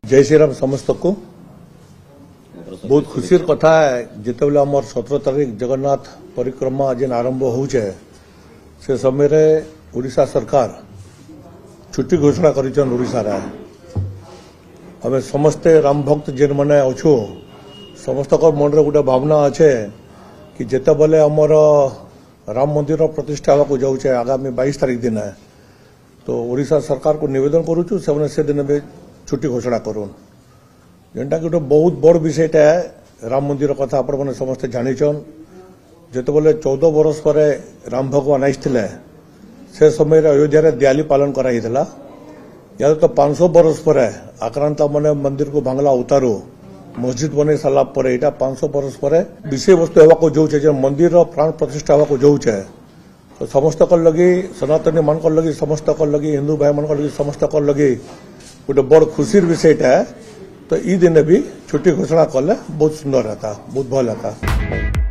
जय श्री राम समस्त को बहुत खुशी कथा है जिते बेले आम 17 तारीख जगन्नाथ परिक्रमा जेन आरंभ होचे से समय रे ओडिशा सरकार छुट्टी घोषणा करिछन ओडिशा रे हमें समस्ते राम भक्त जेन माने अछु समस्त को मन रे गोटे भावना अच्छे कि जेते बेले आमर राम मंदिर प्रतिष्ठा होगा जाऊे आगामी 22 तारीख दिन है तो ओडिशा सरकार को निवेदन करुचु से दिन में छुट्टी घोषणा करूँ जेनटा कि गोटे बहुत बड़ विषयटा है राम मंदिर कथा आपण मैंने समस्ते जानिछन जेते बेले 14 वर्ष पर राम भगवान आइथिले से समय अयोध्या रे दिवाली पालन कराइला या तो 500 वर्ष पर आक्रांत मैंने मंदिर को भांगला उतारू मस्जिद बने सारा पर यहाँ 500 वर्ष पर विषय वस्तु होगा जो मंदिर प्राण प्रतिष्ठा होगा जो तो समस्त लगी सनातनी मान लगी समस्त लगी हिंदू भाई मान लगी समस्त लगी गोटे बड़ खुशी विषयटा है तो ई दिन भी छुट्टी घोषणा कले बहुत सुंदर रहता बहुत भल रहता।